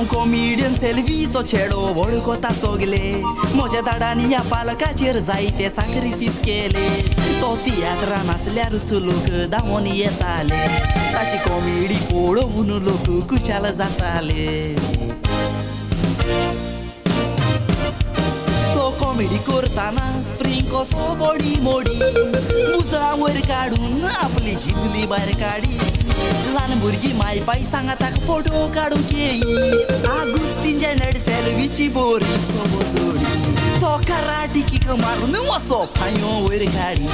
हांव कॉमेडियन सेल्वीचो चेडो वळखता सगले म्हज्या दाडांनी ह्या पालकाचेर जायते सॅक्रिफीस केले तो तियात्रान आसल्यारूच लोक धांवून येताले ताची कॉमेडी पळोवन लोक खुशाल जाताले तो कॉमेडी करताना स्प्रिंग कसो बॉडी मोडी मुजां वयर काडून आपली जिबली भायर काडी ल्हान भुरगीं माय बाय सांगा ताका फोटो काडूंक येयी आगुस्तीन जेनेड सेल्वीची बोरी सोबो जोडी तो कराटी किक मारून वसो फायो वयर काडी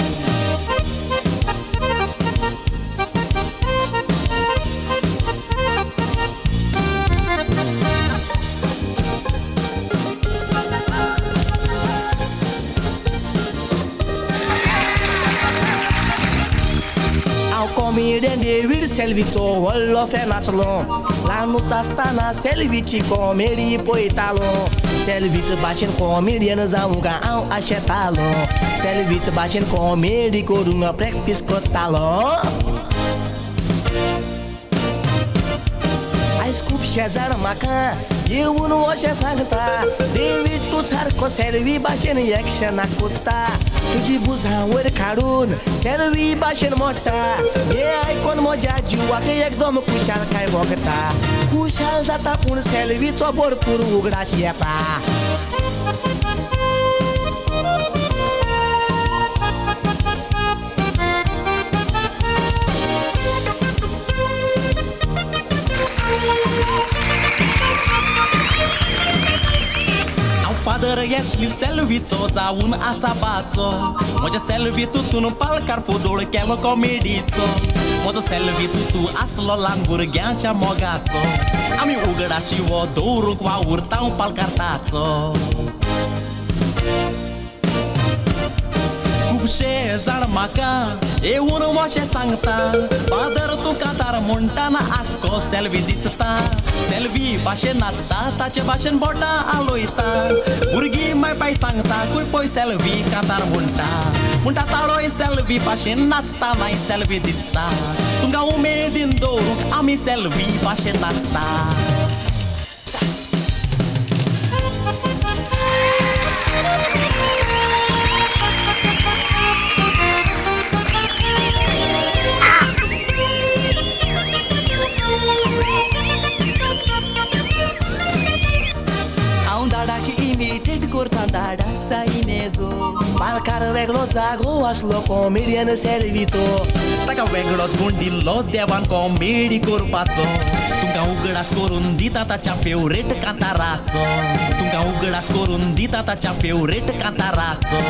कॉमेडियन डेव्हिड सेल्वीचो व्हडलो फॅन आसलो ल्हानूच आसतना सेल्वीची कॉमेडी पळयतालो सेल्वीच भाशेन कॉमेडियन जावंक हांव आशेतालो सेल्वीच भाशेन कॉमेडी करूंक प्रॅक्टीस करतालो आयज खुबशे जाण म्हाका येवन अशें सांगता डेव्हिड तूं सारको सेल्वी भाशेन एक्शनां कोत्ता तुजी बुजां वयर काडून सेल्वी भाशेन मोडटा हे आयकून म्हज्या जिवाक एकदम खुशालकाय भोगता खुशाल जाता पूण सेल्वीचो भरपूर उगडास येता फादर येशलीव सेल्वीचो जावून आसा बाचो म्हज्या सेल्वी तुतून पालकार फोदोळ केलो कॉमेडीचो म्हजो सेल्वी तुतू आसलो ल्हान भुरग्यांच्या मोगाचो आमी उगडाशी वो दवरूंक वावुरता पालकार ताचो खुबशे जाण म्हाका येवन अशें सांगता फादर तूं कांतार म्हणटाना आख्खो सेल्वी दिसता सेल्वी भाशेन नाचता ताचे भाशेन बोटां आलोयता भुरगीं माय बाय सांगता खूय पळय सेल्वी कांतार म्हणटा ताळोय सेल्वी भाशेन नाचता नाय सेल्वी दिसता तुमकां उमेदीन दवरूंक आमी सेल्वी भाशेन नाचता करता दाडा सायनेजो पालकार वेगळो जागो आसलो कॉमेडियन सेल्वीचो ताका वेगळोच गुण दिल्लो देवान कॉमेडी करपाचो तुमकां उगडास करून दिता ताच्या फेवरेट कांताराचो तुमकां उगडास करून दिता ताच्या favourite कांताराचो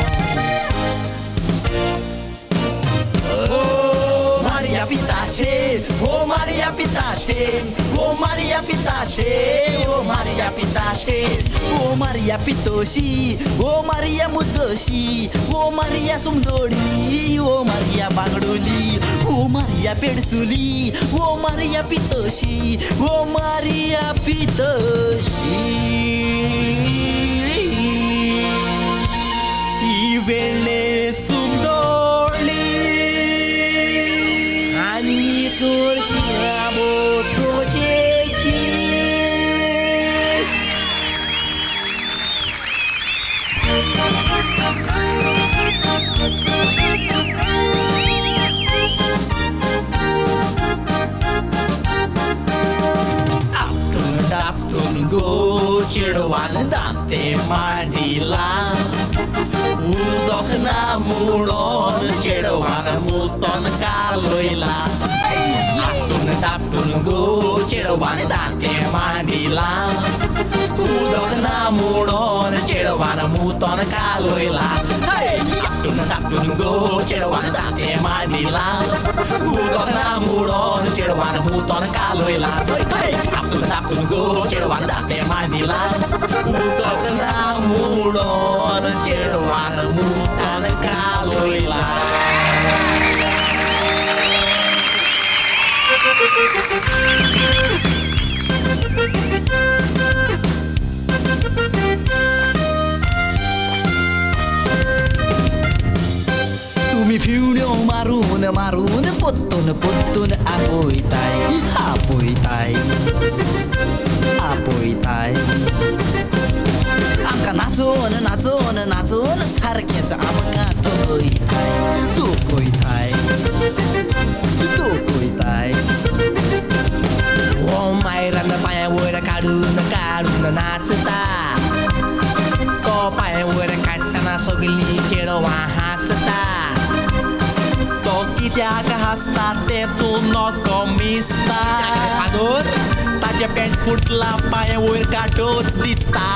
Maria Pitache, oh Maria Pitache, oh Maria Pitache, oh Maria Pitache, oh Maria Pitoshi, oh Maria Mudoshi, oh Maria Sumdori, oh Maria Bagdoli, oh Maria Persuli, oh Maria Pitoshi, oh Maria Pitoshi. Ivele Sumdoli. Go chirwan dante madila udok na mulon chirwan muton kaloila taptun go chirwan dante madila udok na mulon chirwan muton kaloila taptun go chirwan dante madila udok na mulon chirwan muton kaloila taptun go chirwan dante madila udok na mulon chirwan muton kaloila तुम्ही फिवण्यो मारून मारून पोत्तून आपयताय आपयताय आपयताय आमकां नाचोन नाचोन नाचोन सारकेंच आमकां तोकयताय तोकयताय तोकयताय हो मायरान पांयां वयर काडून काडून नाचता तो पांयां वयर काडटना सगळीं चेडवां हांसता तो कित्याक हांसता तें तूं नोको मिसता फादर ताचें पॅन्ट फुटलां पांयां वयर काडूच दिसता